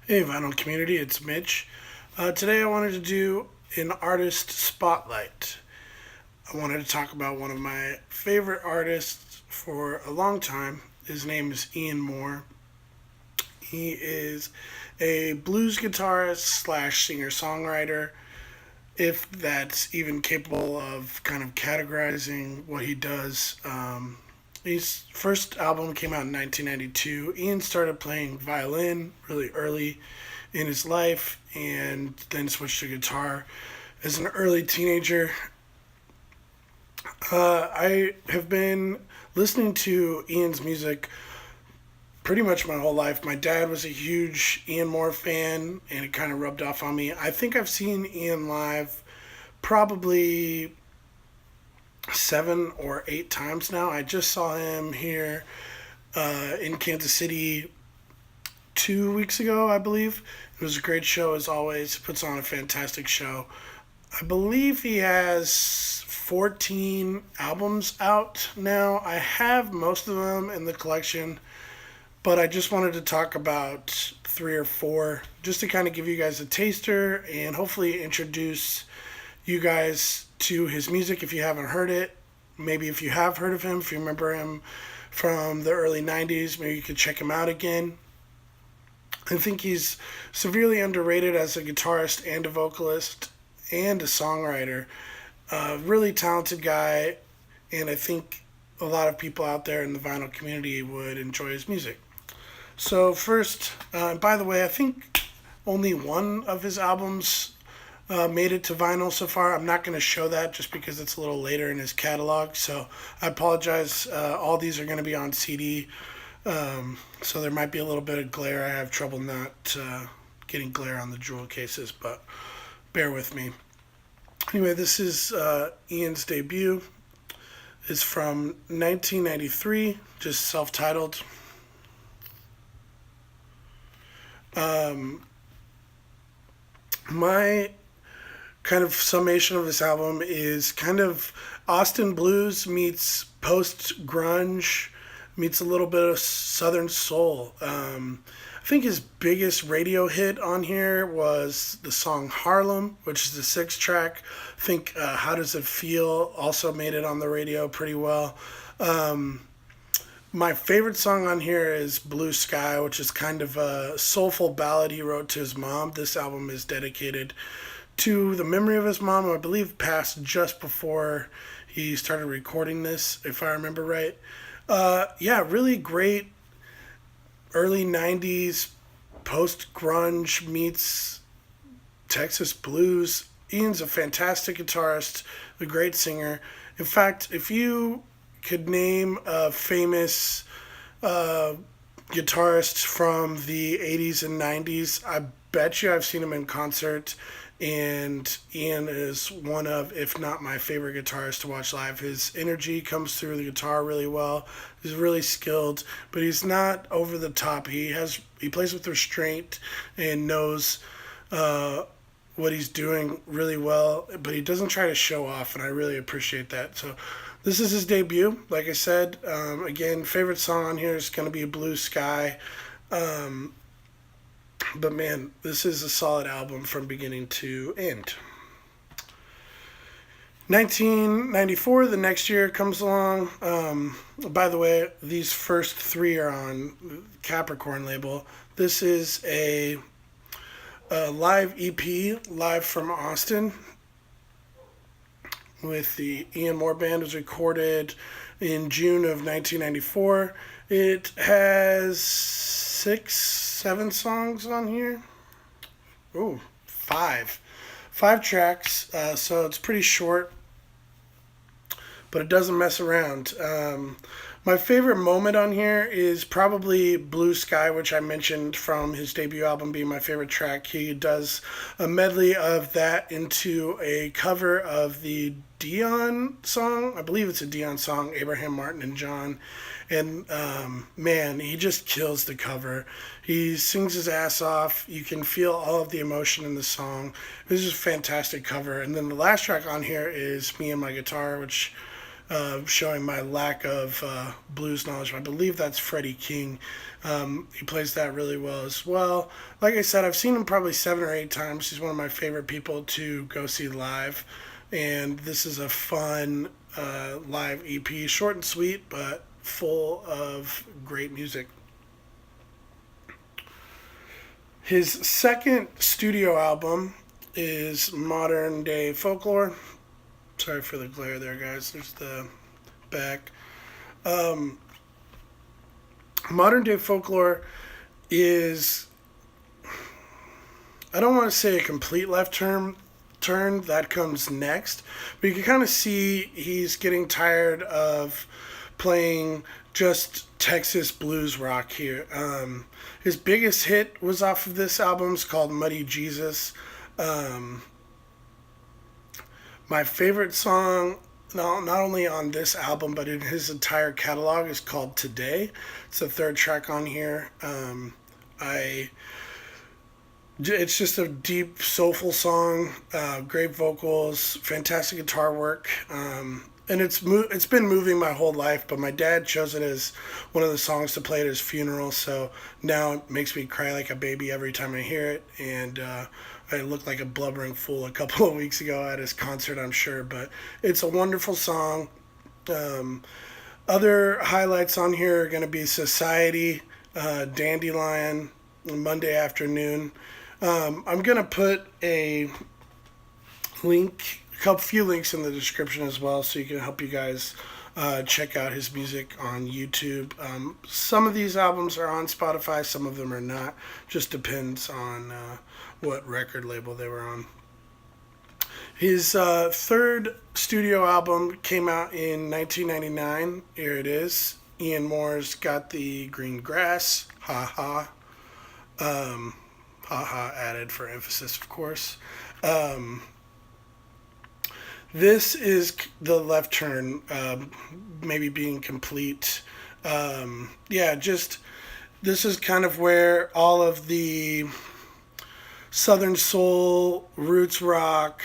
Hey, vinyl community, it's Mitch. Today I wanted to do an artist spotlight. I wanted to talk about one of my favorite artists for a long time. His name is Ian Moore. He is a blues guitarist slash singer songwriter, if that's even capable of kind of categorizing what he does. His first album came out in 1992. Ian started playing violin really early in his life and then switched to guitar as an early teenager. I have been listening to Ian's music pretty much my whole life. My dad was a huge Ian Moore fan, and it kind of rubbed off on me. I think I've seen Ian live probably 7 or 8 times now. I just saw him here in Kansas City 2 weeks ago, I believe. It was a great show as always. He puts on a fantastic show. I believe he has 14 albums out now. I have most of them in the collection, but I just wanted to talk about three or four just to kind of give you guys a taster and hopefully introduce you guys to his music if you haven't heard it. Maybe if you have heard of him, if you remember him from the early 90s, maybe you could check him out again. I think he's severely underrated as a guitarist and a vocalist and a songwriter. A really talented guy, and I think a lot of people out there in the vinyl community would enjoy his music. So, first, by the way, I think only one of his albums made it to vinyl so far. I'm not going to show that just because it's a little later in his catalog, so I apologize. All these are going to be on CD, so there might be a little bit of glare. I have trouble not getting glare on the jewel cases, but bear with me. Anyway, this is Ian's debut. It's from 1993, just self-titled. My kind of summation of this album is kind of Austin blues meets post grunge meets a little bit of southern soul. I think his biggest radio hit on here was the song Harlem, which is the 6 track. I think How Does It Feel also made it on the radio pretty well. My favorite song on here is Blue Sky, which is kind of a soulful ballad he wrote to his mom. This album is dedicated to the memory of his mom, who I believe passed just before he started recording this, if I remember right. Yeah, really great early 90s post grunge meets Texas blues. Ian's a fantastic guitarist, a great singer. In fact, if you could name a famous guitarist from the 80s and 90s, I bet you I've seen him in concert. And Ian is one of, if not my favorite guitarist to watch live. His energy comes through the guitar really well. He's really skilled, but he's not over the top. He plays with restraint and knows what he's doing really well, but he doesn't try to show off, and I really appreciate that. So this is his debut. Like I said, again, favorite song on here is going to be Blue Sky. But man, this is a solid album from beginning to end. 1994, the next year comes along. By the way, these first three are on Capricorn label. This is a live EP, live from Austin, with the Ian Moore Band. It was recorded in June of 1994. It has 7 songs on here. Ooh, 5. 5 tracks, so it's pretty short, but it doesn't mess around. My favorite moment on here is probably Blue Sky, which I mentioned from his debut album being my favorite track. He does a medley of that into a cover of the Dion song. I believe it's a Dion song, Abraham Martin and John. And man, he just kills the cover. He sings his ass off. You can feel all of the emotion in the song. This is a fantastic cover. And then the last track on here is Me and My Guitar, which showing my lack of blues knowledge. I believe that's Freddie King. He plays that really well as well. Like I said, I've seen him probably 7 or 8 times. He's one of my favorite people to go see live. And this is a fun live EP, short and sweet, but full of great music. His second studio album is Modern Day Folklore. Sorry for the glare there, guys. There's the back. Modern Day Folklore is, I don't want to say a complete left turn, that comes next, but you can kind of see he's getting tired of playing just Texas blues rock here. His biggest hit was off of this album. It's called Muddy Jesus. My favorite song, not only on this album, but in his entire catalog, is called Today. It's the third track on here. It's just a deep, soulful song, great vocals, fantastic guitar work, and it's been moving my whole life. But my dad chose it as one of the songs to play at his funeral, so now it makes me cry like a baby every time I hear it. And I looked like a blubbering fool a couple of weeks ago at his concert, I'm sure. But it's a wonderful song. Other highlights on here are going to be Society, Dandelion, Monday Afternoon. I'm going to put a few links in the description as well, so you can help you guys check out his music on YouTube. Some of these albums are on Spotify, some of them are not. Just depends on what record label they were on. His third studio album came out in 1999. Here it is. Ian Moore's Got the Green Grass. Ha ha. Ha added for emphasis, of course. This is the left turn, maybe being complete. This is kind of where all of the Southern soul, roots rock,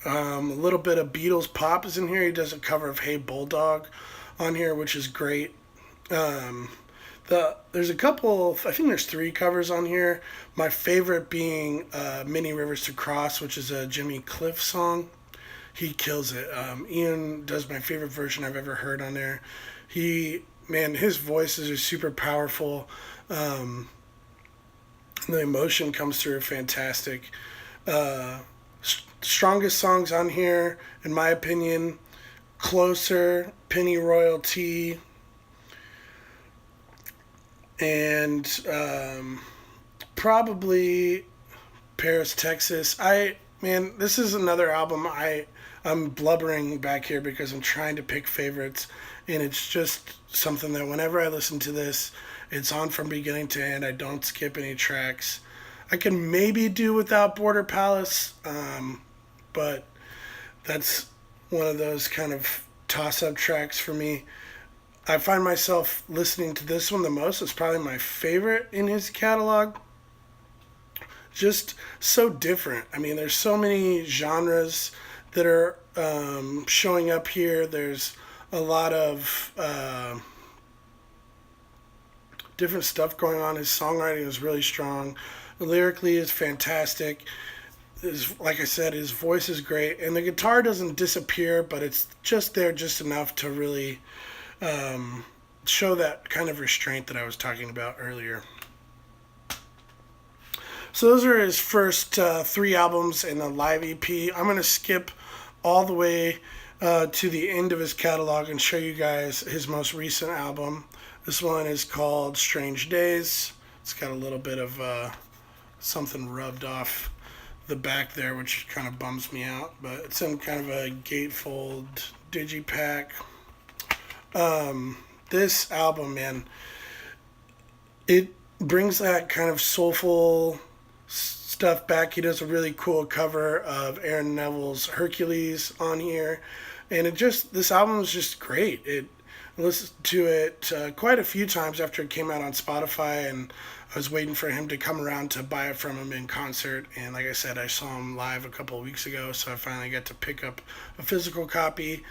a little bit of Beatles pop is in here. He does a cover of Hey Bulldog on here, which is great. There's a couple, I think there's 3 covers on here. My favorite being Many Rivers to Cross, which is a Jimmy Cliff song. He kills it. Ian does my favorite version I've ever heard on there. His voices are super powerful. The emotion comes through fantastic. Strongest songs on here, in my opinion, Closer, Penny Royalty, and probably Paris, Texas. This is another album I'm blubbering back here because I'm trying to pick favorites, and it's just something that whenever I listen to this, it's on from beginning to end. I don't skip any tracks. I can maybe do without Border Palace, but that's one of those kind of toss-up tracks for me. I find myself listening to this one the most. It's probably my favorite in his catalog. Just so different. There's so many genres that are showing up here. There's a lot of different stuff going on. His songwriting is really strong. Lyrically is fantastic. Like I said, his voice is great. And the guitar doesn't disappear, but it's just there just enough to really show that kind of restraint that I was talking about earlier. So those are his first 3 albums in a live EP. I'm going to skip all the way to the end of his catalog and show you guys his most recent album. This one is called Strange Days. It's got a little bit of something rubbed off the back there, which kind of bums me out. But it's in kind of a gatefold digipack. This album, man, it brings that kind of soulful stuff back. He does a really cool cover of Aaron Neville's Hercules on here, and this album is just great. I listened to it quite a few times after it came out on Spotify, and I was waiting for him to come around to buy it from him in concert. And like I said, I saw him live a couple of weeks ago, so I finally got to pick up a physical copy.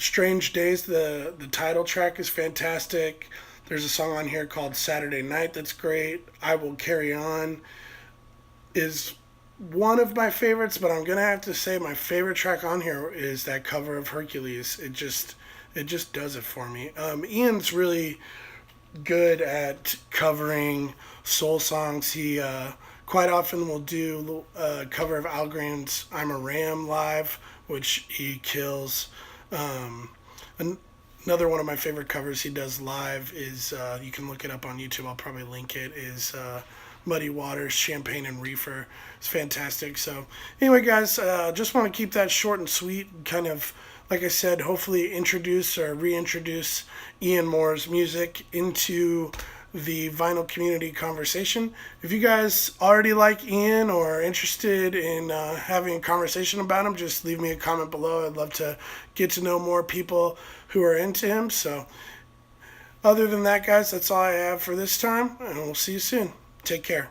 Strange Days, the title track is fantastic. There's a song on here called Saturday Night that's great. I Will Carry On is one of my favorites, but I'm gonna have to say my favorite track on here is that cover of Hercules. It just does it for me. Ian's really good at covering soul songs. He quite often will do a cover of Al Green's "I'm a Ram" live, which he kills. Um, Another one of my favorite covers he does live is, you can look it up on YouTube. I'll probably link it. Is Muddy Waters, Champagne and Reefer. It's fantastic. So anyway, guys, just want to keep that short and sweet. Kind of, like I said, hopefully introduce or reintroduce Ian Moore's music into the vinyl community conversation. If you guys already like Ian or are interested in having a conversation about him, just leave me a comment below. I'd love to get to know more people who are into him. So other than that, guys, that's all I have for this time, and we'll see you soon. Take care.